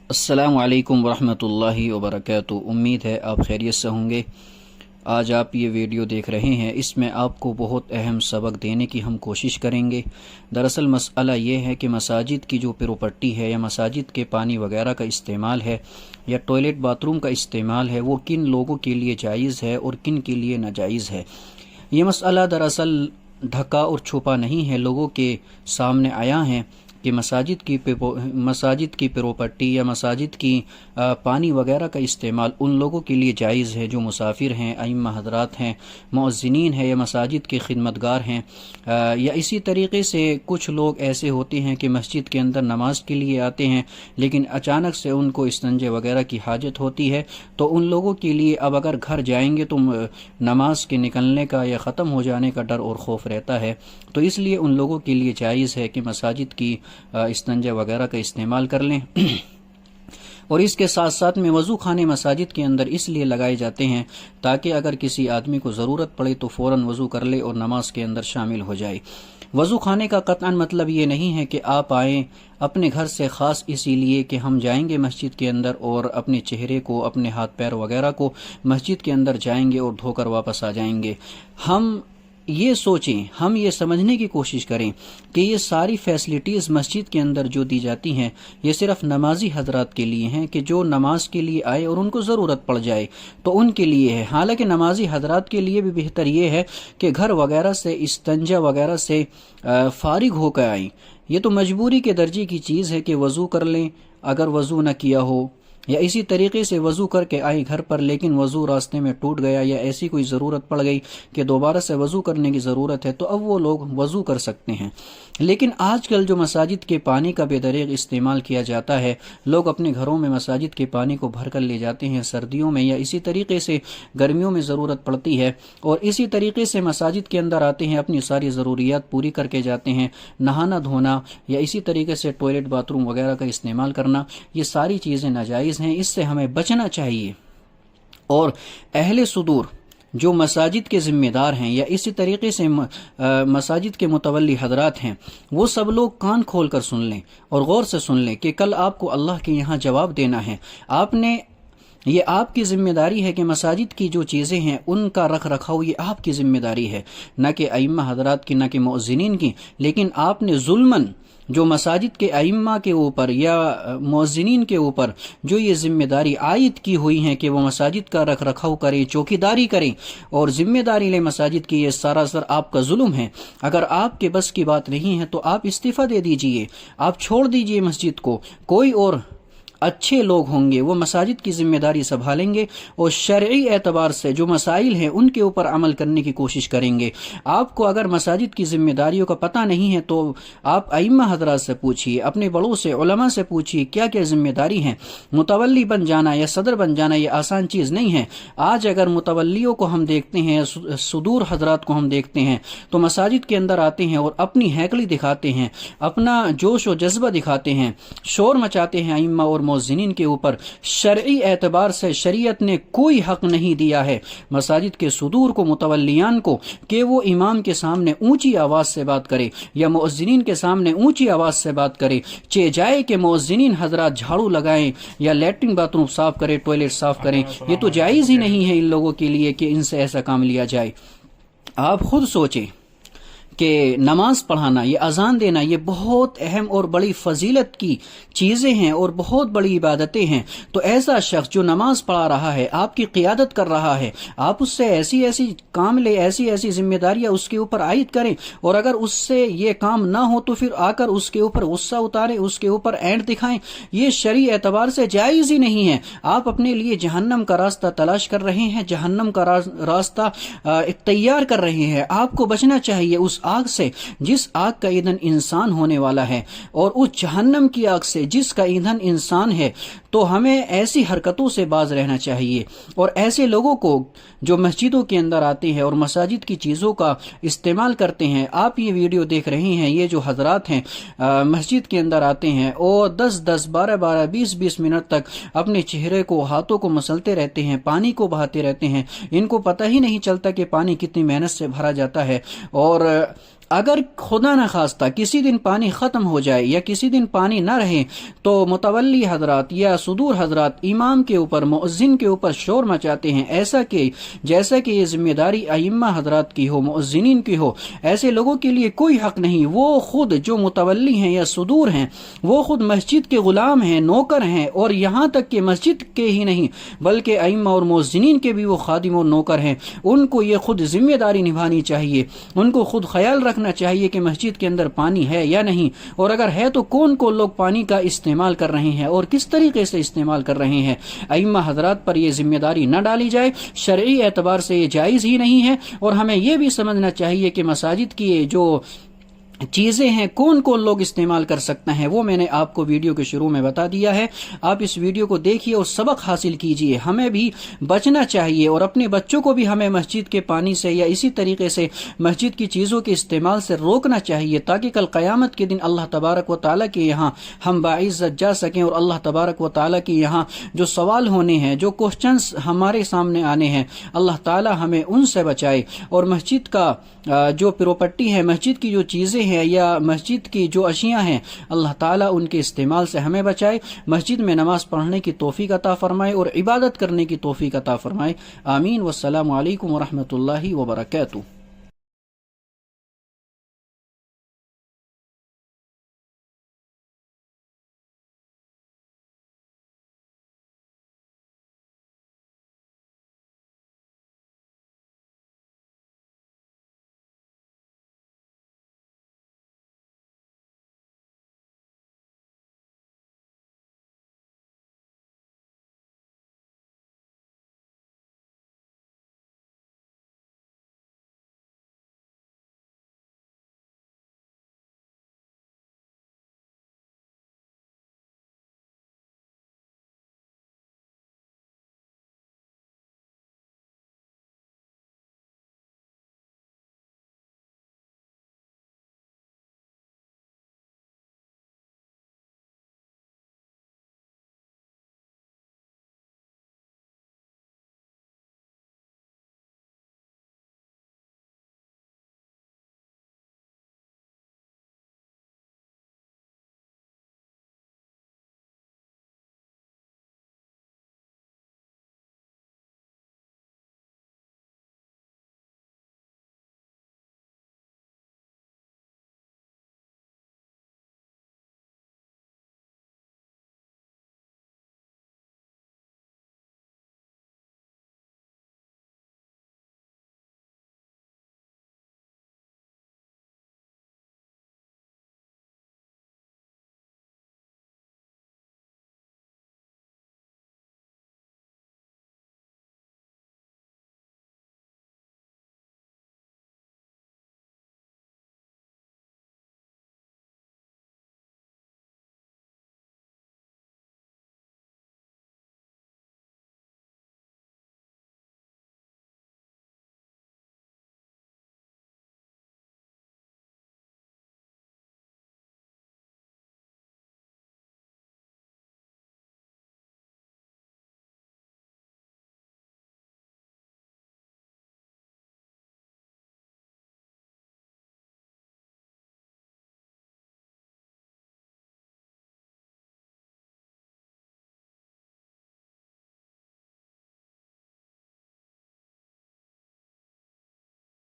السلام علیکم ورحمۃ اللہ وبرکاتہ۔ امید ہے آپ خیریت سے ہوں گے۔ آج آپ یہ ویڈیو دیکھ رہے ہیں، اس میں آپ کو بہت اہم سبق دینے کی ہم کوشش کریں گے۔ دراصل مسئلہ یہ ہے کہ مساجد کی جو پراپرٹی ہے یا مساجد کے پانی وغیرہ کا استعمال ہے یا ٹوائلٹ باتھ روم کا استعمال ہے، وہ کن لوگوں کے لیے جائز ہے اور کن کے لیے ناجائز ہے۔ یہ مسئلہ دراصل ڈھکا اور چھپا نہیں ہے، لوگوں کے سامنے آیا ہے کہ مساجد کی پراپرٹی یا مساجد کی پانی وغیرہ کا استعمال ان لوگوں کے لیے جائز ہے جو مسافر ہیں، ائمہ حضرات ہیں، مؤذنین ہیں یا مساجد کے خدمتگار ہیں، یا اسی طریقے سے کچھ لوگ ایسے ہوتے ہیں کہ مسجد کے اندر نماز کے لیے آتے ہیں لیکن اچانک سے ان کو استنجے وغیرہ کی حاجت ہوتی ہے، تو ان لوگوں کے لیے اب اگر گھر جائیں گے تو نماز کے نکلنے کا یا ختم ہو جانے کا ڈر اور خوف رہتا ہے، تو اس لیے ان لوگوں کے لیے جائز ہے کہ مساجد کی استنجا وغیرہ کا استعمال کر لیں۔ اور اس کے ساتھ ساتھ میں وضو خانے مساجد کے اندر اس لیے لگائے جاتے ہیں تاکہ اگر کسی آدمی کو ضرورت پڑے تو فوراً وضو کر لے اور نماز کے اندر شامل ہو جائے۔ وضو خانے کا قطعاً مطلب یہ نہیں ہے کہ آپ آئیں اپنے گھر سے خاص اسی لیے کہ ہم جائیں گے مسجد کے اندر اور اپنے چہرے کو، اپنے ہاتھ پیر وغیرہ کو مسجد کے اندر جائیں گے اور دھو کر واپس آ جائیں گے۔ ہم یہ سوچیں، ہم یہ سمجھنے کی کوشش کریں کہ یہ ساری فیسلٹیز مسجد کے اندر جو دی جاتی ہیں یہ صرف نمازی حضرات کے لیے ہیں کہ جو نماز کے لیے آئے اور ان کو ضرورت پڑ جائے تو ان کے لیے ہے۔ حالانکہ نمازی حضرات کے لیے بھی بہتر یہ ہے کہ گھر وغیرہ سے استنجا وغیرہ سے فارغ ہو کر آئیں۔ یہ تو مجبوری کے درجے کی چیز ہے کہ وضو کر لیں اگر وضو نہ کیا ہو، یا اسی طریقے سے وضو کر کے آئیں گھر پر لیکن وضو راستے میں ٹوٹ گیا یا ایسی کوئی ضرورت پڑ گئی کہ دوبارہ سے وضو کرنے کی ضرورت ہے تو اب وہ لوگ وضو کر سکتے ہیں۔ لیکن آج کل جو مساجد کے پانی کا بے دریغ استعمال کیا جاتا ہے، لوگ اپنے گھروں میں مساجد کے پانی کو بھر کر لے جاتے ہیں سردیوں میں، یا اسی طریقے سے گرمیوں میں ضرورت پڑتی ہے، اور اسی طریقے سے مساجد کے اندر آتے ہیں، اپنی ساری ضروریات پوری کر کے جاتے ہیں۔ نہانا دھونا یا اسی طریقے سے ٹوائلٹ باتھ روم وغیرہ کا استعمال کرنا، یہ ساری چیزیں ناجائز ہیں، اس سے ہمیں بچنا چاہیے۔ اور اہل صدور جو مساجد کے ذمہ دار ہیں یا اسی طریقے سے مساجد کے متولی حضرات ہیں، وہ سب لوگ کان کھول کر سن لیں اور غور سے سن لیں کہ کل آپ کو اللہ کے یہاں جواب دینا ہے۔ یہ آپ کی ذمہ داری ہے کہ مساجد کی جو چیزیں ہیں ان کا رکھ رکھاؤ یہ آپ کی ذمہ داری ہے، نہ کہ ائمہ حضرات کی، نہ کہ مؤذنین کی۔ لیکن آپ نے ظلماً جو مساجد کے ائمہ کے اوپر یا مؤذنین کے اوپر جو یہ ذمہ داری عائد کی ہوئی ہیں کہ وہ مساجد کا رکھ رکھاؤ کریں، چوکیداری کریں اور ذمہ داری لیں مساجد کی، یہ سراسر آپ کا ظلم ہے۔ اگر آپ کے بس کی بات نہیں ہے تو آپ استعفیٰ دے دیجئے، آپ چھوڑ دیجئے مسجد کو، کوئی اور اچھے لوگ ہوں گے وہ مساجد کی ذمہ داری سنبھالیں گے اور شرعی اعتبار سے جو مسائل ہیں ان کے اوپر عمل کرنے کی کوشش کریں گے۔ آپ کو اگر مساجد کی ذمہ داریوں کا پتہ نہیں ہے تو آپ ائمہ حضرات سے پوچھیے، اپنے بڑوں سے، علماء سے پوچھیے کیا کیا ذمہ داری ہیں۔ متولی بن جانا یا صدر بن جانا یہ آسان چیز نہیں ہے۔ آج اگر متولیوں کو ہم دیکھتے ہیں، صدور حضرات کو ہم دیکھتے ہیں تو مساجد کے اندر آتے ہیں اور اپنی ہیکلی دکھاتے ہیں، اپنا جوش و جذبہ دکھاتے ہیں، شور مچاتے ہیں ائمہ اور مؤذنین کے اوپر۔ شرعی اعتبار سے شریعت نے کوئی حق نہیں دیا ہے مساجد کے صدور کو، متولیان کو، کہ وہ امام کے سامنے اونچی آواز سے بات کرے یا مؤذنین کے سامنے اونچی آواز سے بات کرے۔ جائے کہ مؤذنین حضرات جھاڑو لگائیں یا لیٹرن باتھ روم صاف کریں، ٹوائلٹ صاف کریں، یہ تو جائز ہی نہیں ہے ان لوگوں کے لیے کہ ان سے ایسا کام لیا جائے۔ آپ خود سوچیں کہ نماز پڑھانا، یہ اذان دینا، یہ بہت اہم اور بڑی فضیلت کی چیزیں ہیں اور بہت بڑی عبادتیں ہیں، تو ایسا شخص جو نماز پڑھا رہا ہے، آپ کی قیادت کر رہا ہے، آپ اس سے ایسی کام لے، ایسی ذمہ داریاں اس کے اوپر عائد کریں، اور اگر اس سے یہ کام نہ ہو تو پھر آ کر اس کے اوپر غصہ اتاریں، اس کے اوپر اینٹ دکھائیں، یہ شرعی اعتبار سے جائز ہی نہیں ہے۔ آپ اپنے لیے جہنم کا راستہ تلاش کر رہے ہیں، جہنم کا راستہ تیار کر رہے ہیں۔ آپ کو بچنا چاہیے اس آگ سے جس آگ کا ایندھن انسان ہونے والا ہے، اور اس جہنم کی آگ سے جس کا ایندھن انسان ہے۔ تو ہمیں ایسی حرکتوں سے باز رہنا چاہیے، اور ایسے لوگوں کو جو مسجدوں کے اندر آتے ہیں اور مساجد کی چیزوں کا استعمال کرتے ہیں۔ آپ یہ ویڈیو دیکھ رہے ہیں، یہ جو حضرات ہیں مسجد کے اندر آتے ہیں اور 10 12 20 منٹ تک اپنے چہرے کو، ہاتھوں کو مسلتے رہتے ہیں، پانی کو بہاتے رہتے ہیں، ان کو پتہ ہی نہیں چلتا کہ پانی کتنی محنت سے بھرا جاتا ہے، اور اگر خدا نخواستہ کسی دن پانی ختم ہو جائے یا کسی دن پانی نہ رہے تو متولی حضرات یا صدور حضرات امام کے اوپر مؤذن کے اوپر شور مچاتے ہیں، ایسا کہ جیسا کہ یہ ذمہ داری ائمہ حضرات کی ہو، مؤذنین کی ہو۔ ایسے لوگوں کے لیے کوئی حق نہیں، وہ خود جو متولی ہیں یا صدور ہیں وہ خود مسجد کے غلام ہیں، نوکر ہیں، اور یہاں تک کہ مسجد کے ہی نہیں بلکہ ائمہ اور مؤذنین کے بھی وہ خادم اور نوکر ہیں۔ ان کو یہ خود ذمہ داری نبھانی چاہیے، ان کو خود خیال رکھنا چاہیے کہ مسجد کے اندر پانی ہے یا نہیں، اور اگر ہے تو کون لوگ پانی کا استعمال کر رہے ہیں اور کس طریقے سے استعمال کر رہے ہیں۔ ائمہ حضرات پر یہ ذمہ داری نہ ڈالی جائے، شرعی اعتبار سے یہ جائز ہی نہیں ہے۔ اور ہمیں یہ بھی سمجھنا چاہیے کہ مساجد کی جو چیزیں ہیں کون لوگ استعمال کر سکتے ہیں، وہ میں نے آپ کو ویڈیو کے شروع میں بتا دیا ہے۔ آپ اس ویڈیو کو دیکھیے اور سبق حاصل کیجئے۔ ہمیں بھی بچنا چاہیے اور اپنے بچوں کو بھی ہمیں مسجد کے پانی سے یا اسی طریقے سے مسجد کی چیزوں کے استعمال سے روکنا چاہیے، تاکہ کل قیامت کے دن اللہ تبارک و تعالیٰ کے یہاں ہم باعزت جا سکیں، اور اللہ تبارک و تعالیٰ کے یہاں جو سوال ہونے ہیں، جو کوشچنز ہمارے سامنے آنے ہیں، اللہ تعالیٰ ہمیں ان سے بچائے۔ اور مسجد کا جو پراپرٹی ہے، مسجد کی جو چیزیں ہیں یا مسجد کی جو اشیاء ہیں، اللہ تعالیٰ ان کے استعمال سے ہمیں بچائے، مسجد میں نماز پڑھنے کی توفیق عطا فرمائے اور عبادت کرنے کی توفیق عطا فرمائے۔ آمین۔ والسلام علیکم ورحمۃ اللہ وبرکاتہ۔